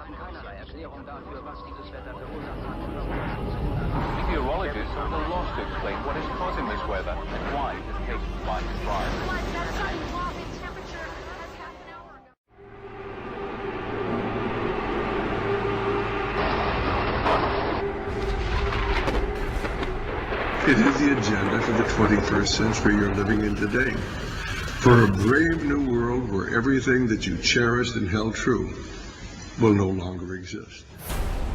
Meteorologists are at a loss to explain what is causing this weather and why it has taken flight to rise. It is the agenda for the 21st century you're living in today. For a brave new world where everything that you cherished and held true will no longer exist.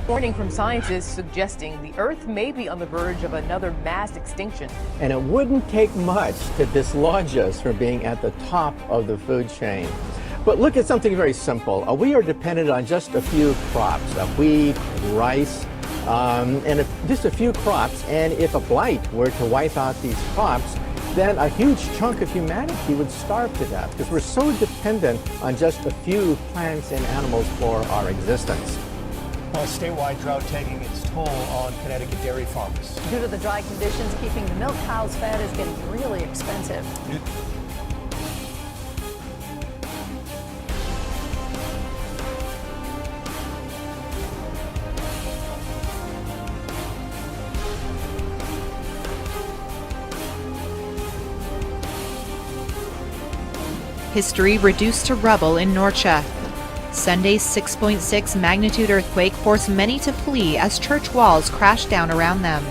Warning from scientists suggesting the Earth may be on the verge of another mass extinction. And it wouldn't take much to dislodge us from being at the top of the food chain. But look at something very simple. We are dependent on just a few crops, wheat, rice, and just a few crops. And if a blight were to wipe out these crops, then a huge chunk of humanity would starve to death because we're so dependent on just a few plants and animals for our existence. Well, statewide drought taking its toll on Connecticut dairy farmers. Due to the dry conditions, keeping the milk cows fed is getting really expensive. History reduced to rubble in Norcia. Sunday's 6.6 magnitude earthquake forced many to flee as church walls crashed down around them.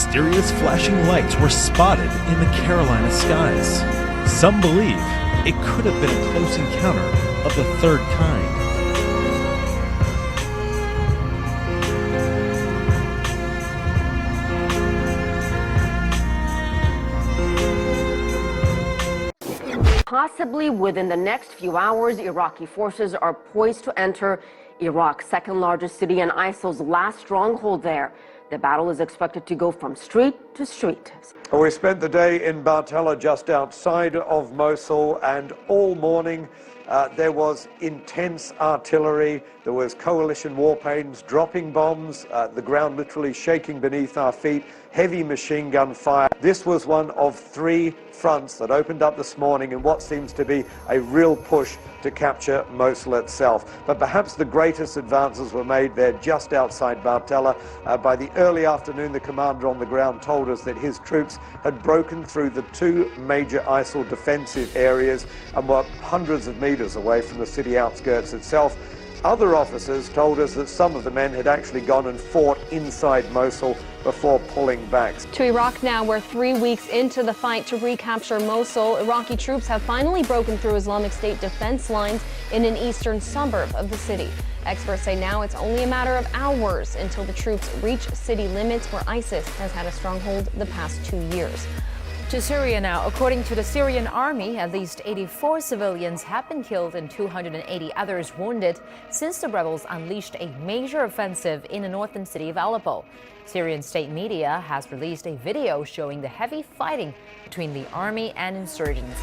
mysterious flashing lights were spotted in the Carolina skies. Some believe it could have been a close encounter of the third kind. Possibly within the next few hours, Iraqi forces are poised to enter Iraq's second largest city and ISIL's last stronghold there. The battle is expected to go from street to street. We spent the day in Bartella, just outside of Mosul, and all morning there was intense artillery. There was coalition warplanes dropping bombs, the ground literally shaking beneath our feet, heavy machine gun fire. This was one of 3 fronts that opened up this morning in what seems to be a real push to capture Mosul itself. But perhaps the greatest advances were made there just outside Bartella. By the early afternoon, the commander on the ground told us that his troops had broken through the 2 major ISIL defensive areas and were hundreds of meters away from the city outskirts itself. Other officers told us that some of the men had actually gone and fought inside Mosul before pulling back. To Iraq now, we're 3 weeks into the fight to recapture Mosul. Iraqi troops have finally broken through Islamic State defense lines in an eastern suburb of the city. Experts say now it's only a matter of hours until the troops reach city limits where ISIS has had a stronghold the past 2 years. To Syria now. According to the Syrian army, at least 84 civilians have been killed and 280 others wounded since the rebels unleashed a major offensive in the northern city of Aleppo. Syrian state media has released a video showing the heavy fighting between the army and insurgents.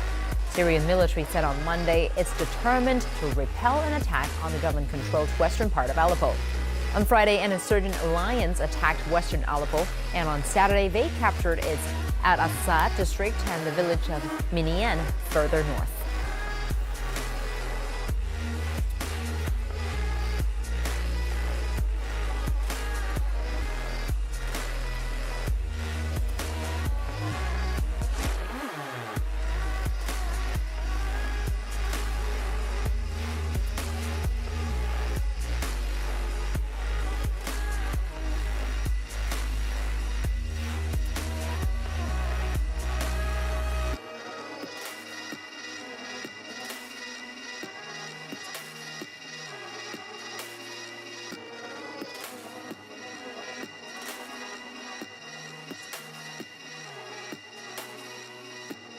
Syrian military said on Monday it's determined to repel an attack on the government-controlled western part of Aleppo. On Friday, an insurgent alliance attacked western Aleppo, and on Saturday they captured its Al-Assad district and the village of Minian further north.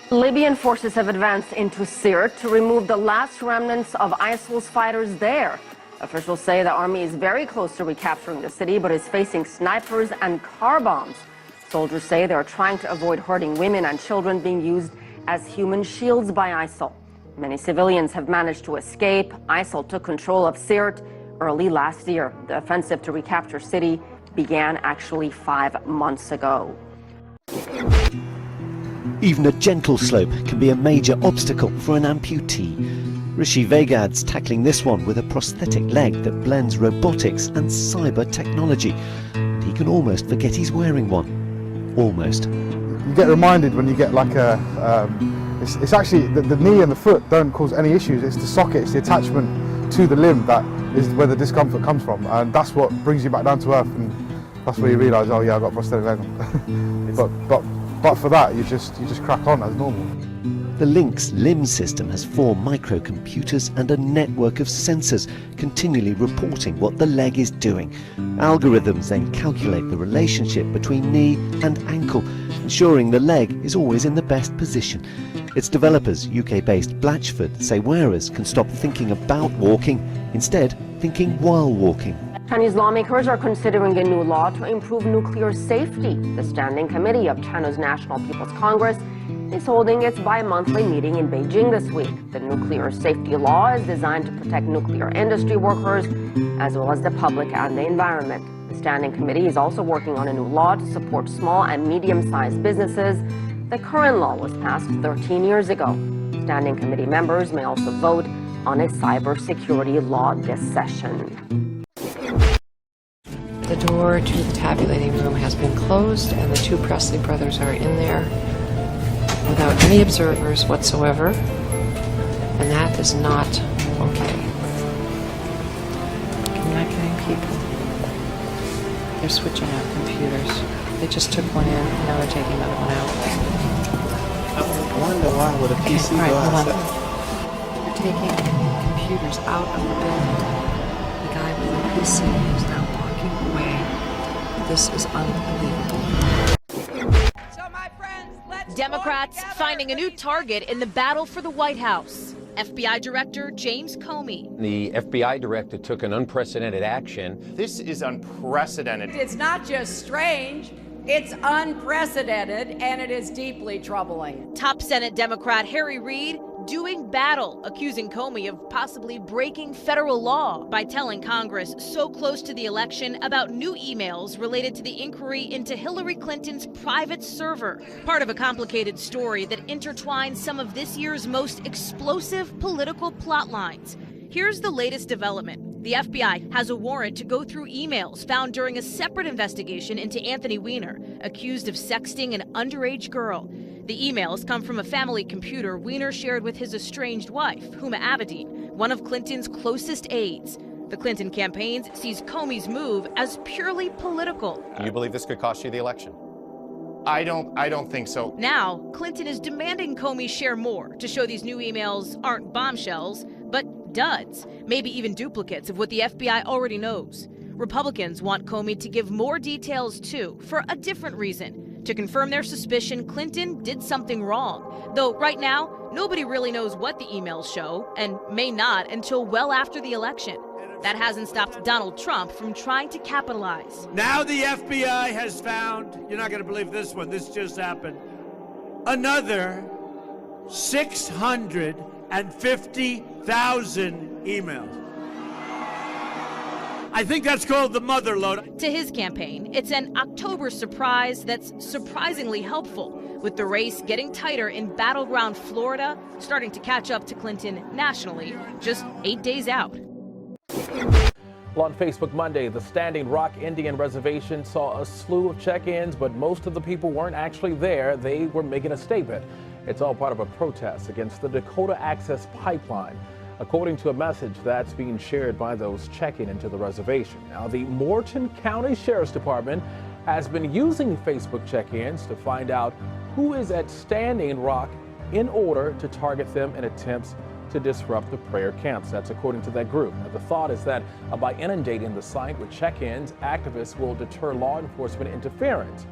Libyan forces have advanced into Sirte to remove the last remnants of ISIL's fighters there. Officials say the army is very close to recapturing the city, but is facing snipers and car bombs. Soldiers say they are trying to avoid hurting women and children being used as human shields by ISIL. Many civilians have managed to escape. ISIL took control of Sirte early last year. The offensive to recapture city began actually 5 months ago. Even a gentle slope can be a major obstacle for an amputee. Rishi Vegad's tackling this one with a prosthetic leg that blends robotics and cyber technology. And he can almost forget he's wearing one. Almost. You get reminded when you get like a... it's actually, the knee and the foot don't cause any issues. It's the socket, it's the attachment to the limb that is where the discomfort comes from. And that's what brings you back down to earth. And that's where you realise, oh yeah, I've got a prosthetic leg on. But for that, you just crack on as normal. The Lynx limb system has 4 microcomputers and a network of sensors continually reporting what the leg is doing. Algorithms then calculate the relationship between knee and ankle, ensuring the leg is always in the best position. Its developers, UK-based Blatchford, say wearers can stop thinking about walking, instead thinking while walking. Chinese lawmakers are considering a new law to improve nuclear safety. The Standing Committee of China's National People's Congress is holding its bi-monthly meeting in Beijing this week. The nuclear safety law is designed to protect nuclear industry workers as well as the public and the environment. The Standing Committee is also working on a new law to support small and medium-sized businesses. The current law was passed 13 years ago. Standing Committee members may also vote on a cybersecurity law this session. The door to the tabulating room has been closed and the 2 Presley brothers are in there without any observers whatsoever, and that is not okay. Connecting people. They're switching out computers. They just took one in, and now they're taking another one out. I wonder why would a PC all right, go hold on. outside? They're taking computers out of the building. The guy with the PC is now walking away. This is unbelievable. Democrats finding a new target in the battle for the White House. FBI Director James Comey. The FBI director took an unprecedented action. This is unprecedented. It's not just strange, it's unprecedented, and it is deeply troubling. Top Senate Democrat Harry Reid doing battle, accusing Comey of possibly breaking federal law by telling Congress so close to the election about new emails related to the inquiry into Hillary Clinton's private server. Part of a complicated story that intertwines some of this year's most explosive political plot lines. Here's the latest development. The FBI has a warrant to go through emails found during a separate investigation into Anthony Weiner, accused of sexting an underage girl. The emails come from a family computer Weiner shared with his estranged wife, Huma Abedin, one of Clinton's closest aides. The Clinton campaign sees Comey's move as purely political. You believe this could cost you the election? I don't think so. Now, Clinton is demanding Comey share more to show these new emails aren't bombshells, but duds, maybe even duplicates of what the FBI already knows. Republicans want Comey to give more details too, for a different reason. To confirm their suspicion Clinton did something wrong. Though right now, nobody really knows what the emails show, and may not until well after the election. That hasn't stopped Donald Trump from trying to capitalize. Now the FBI has found, you're not going to believe this one, this just happened, another 650,000 emails. I think that's called the mother load. To his campaign, it's an October surprise that's surprisingly helpful, with the race getting tighter in battleground Florida, starting to catch up to Clinton nationally, just 8 days out. Well, on Facebook Monday, the Standing Rock Indian Reservation saw a slew of check-ins, but most of the people weren't actually there. They were making a statement. It's all part of a protest against the Dakota Access Pipeline, according to a message that's being shared by those checking into the reservation. Now, the Morton County Sheriff's Department has been using Facebook check-ins to find out who is at Standing Rock in order to target them in attempts to disrupt the prayer camps. That's according to that group. Now, the thought is that by inundating the site with check-ins, activists will deter law enforcement interference.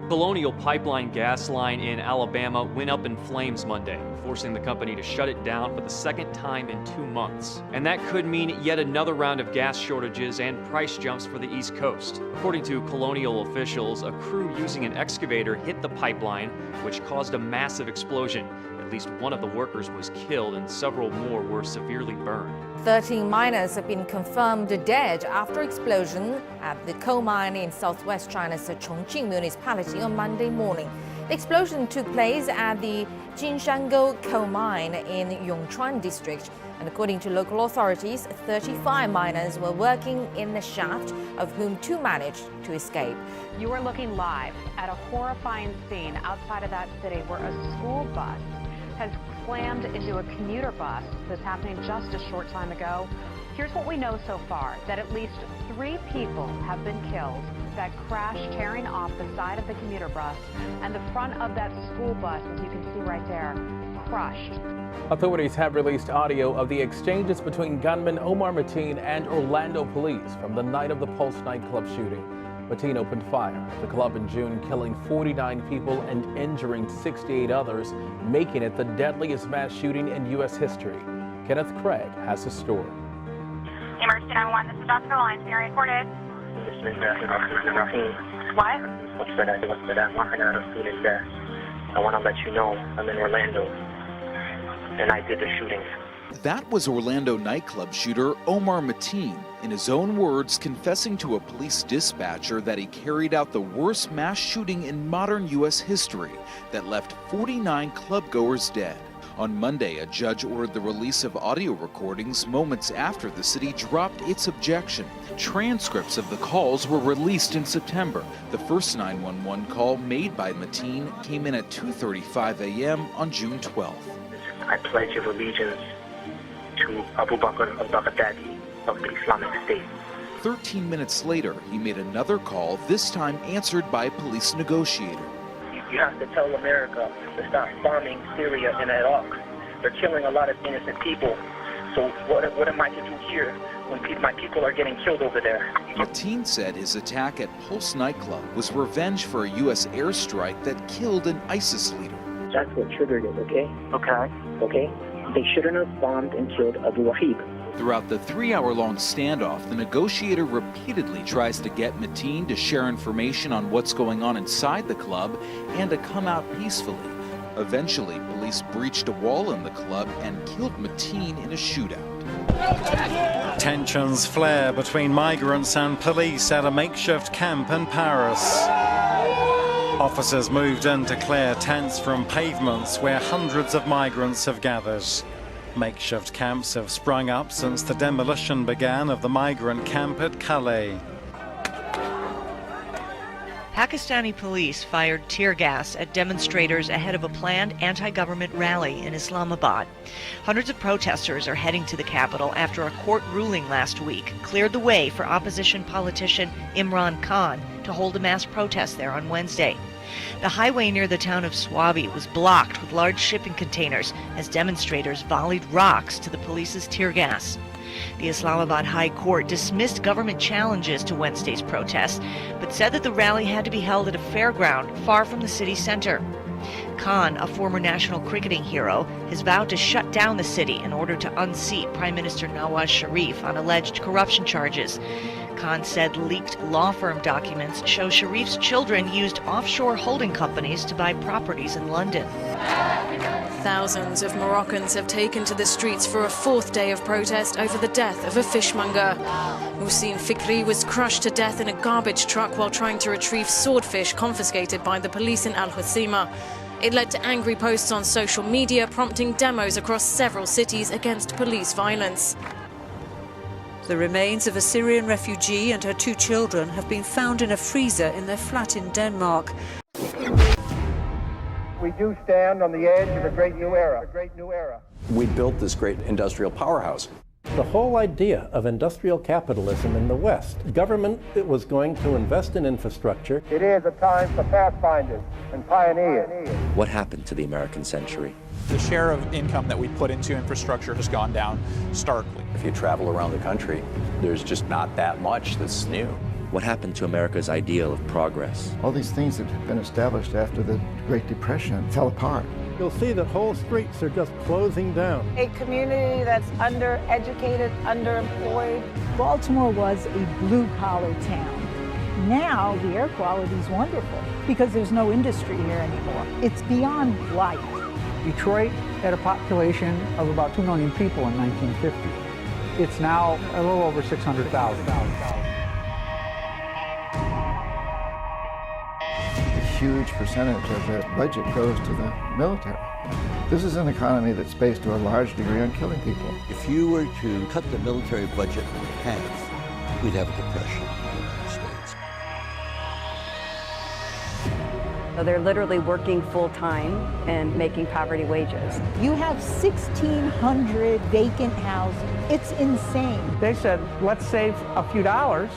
Colonial Pipeline gas line in Alabama went up in flames Monday, forcing the company to shut it down for the second time in 2 months. And that could mean yet another round of gas shortages and price jumps for the East Coast. According to Colonial officials, a crew using an excavator hit the pipeline, which caused a massive explosion. At least one of the workers was killed and several more were severely burned. 13 miners have been confirmed dead after explosion at the coal mine in southwest China's Chongqing municipality on Monday morning. The explosion took place at the Jinshango coal mine in Yongchuan district. And according to local authorities, 35 miners were working in the shaft, of whom 2 managed to escape. You are looking live at a horrifying scene outside of that city where a school bus has slammed into a commuter bus. This happening just a short time ago. Here's what we know so far, that at least 3 people have been killed. That crash tearing off the side of the commuter bus, and the front of that school bus, as you can see right there, crushed. Authorities have released audio of the exchanges between gunman Omar Mateen and Orlando police from the night of the Pulse nightclub shooting. Mateen opened fire at the club in June, killing 49 people and injuring 68 others, making it the deadliest mass shooting in U.S. history. Kenneth Craig has the story. Emergency 911, this is Dr. Lyons being reported. What? I want to let you know I'm in Orlando, and I did the shooting. That was Orlando nightclub shooter Omar Mateen, in his own words, confessing to a police dispatcher that he carried out the worst mass shooting in modern U.S. history that left 49 clubgoers dead. On Monday, a judge ordered the release of audio recordings moments after the city dropped its objection. Transcripts of the calls were released in September. The first 911 call made by Mateen came in at 2:35 a.m. on June 12th. I pledge of allegiance to Abu Bakr al-Baghdadi of the Islamic State. 13 minutes later, he made another call, this time answered by a police negotiator. You have to tell America to stop bombing Syria and Iraq. They're killing a lot of innocent people. So what am I to do here when my people are getting killed over there? Mateen said his attack at Pulse nightclub was revenge for a U.S. airstrike that killed an ISIS leader. That's what triggered it, okay? Okay. Okay? They shouldn't have bombed and killed Abu Wahib. Throughout the 3-hour-long standoff, the negotiator repeatedly tries to get Mateen to share information on what's going on inside the club and to come out peacefully. Eventually, police breached a wall in the club and killed Mateen in a shootout. Tensions flare between migrants and police at a makeshift camp in Paris. Officers moved in to clear tents from pavements where hundreds of migrants have gathered. Makeshift camps have sprung up since the demolition began of the migrant camp at Calais. Pakistani police fired tear gas at demonstrators ahead of a planned anti-government rally in Islamabad. Hundreds of protesters are heading to the capital after a court ruling last week cleared the way for opposition politician Imran Khan to hold a mass protest there on Wednesday. The highway near the town of Swabi was blocked with large shipping containers as demonstrators volleyed rocks to the police's tear gas. The Islamabad High Court dismissed government challenges to Wednesday's protest, but said that the rally had to be held at a fairground far from the city center. Khan, a former national cricketing hero, has vowed to shut down the city in order to unseat Prime Minister Nawaz Sharif on alleged corruption charges. Khan said leaked law firm documents show Sharif's children used offshore holding companies to buy properties in London. Thousands of Moroccans have taken to the streets for a fourth day of protest over the death of a fishmonger. Muhsin Fikri was crushed to death in a garbage truck while trying to retrieve swordfish confiscated by the police in Al Hoceima. It led to angry posts on social media, prompting demos across several cities against police violence. The remains of a Syrian refugee and her 2 children have been found in a freezer in their flat in Denmark. We do stand on the edge of a great new era. We built this great industrial powerhouse. The whole idea of industrial capitalism in the West, government was going to invest in infrastructure. It is a time for pathfinders and pioneers. What happened to the American century? The share of income that we put into infrastructure has gone down starkly. If you travel around the country, there's just not that much that's new. What happened to America's ideal of progress? All these things that have been established after the Great Depression fell apart. You'll see that whole streets are just closing down. A community that's undereducated, underemployed. Baltimore was a blue-collar town. Now the air quality is wonderful because there's no industry here anymore. It's beyond light. Detroit had a population of about 2 million people in 1950. It's now a little over 600,000. A huge percentage of the budget goes to the military. This is an economy that's based to a large degree on killing people. If you were to cut the military budget in half, we'd have a depression in the United States. So they're literally working full-time and making poverty wages. You have 1,600 vacant houses. It's insane. They said, let's save a few dollars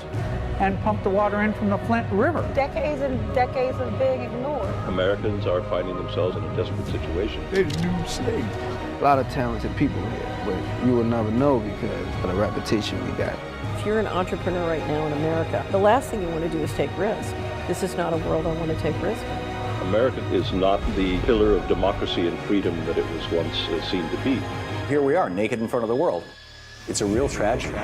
and pump the water in from the Flint River. Decades and decades of being ignored. Americans are finding themselves in a desperate situation. They're new slaves. A lot of talented people here, but you will never know because of the reputation we got. If you're an entrepreneur right now in America, the last thing you want to do is take risk. This is not a world I want to take risk in. America is not the pillar of democracy and freedom that it was once seen to be. Here we are, naked in front of the world. It's a real tragedy.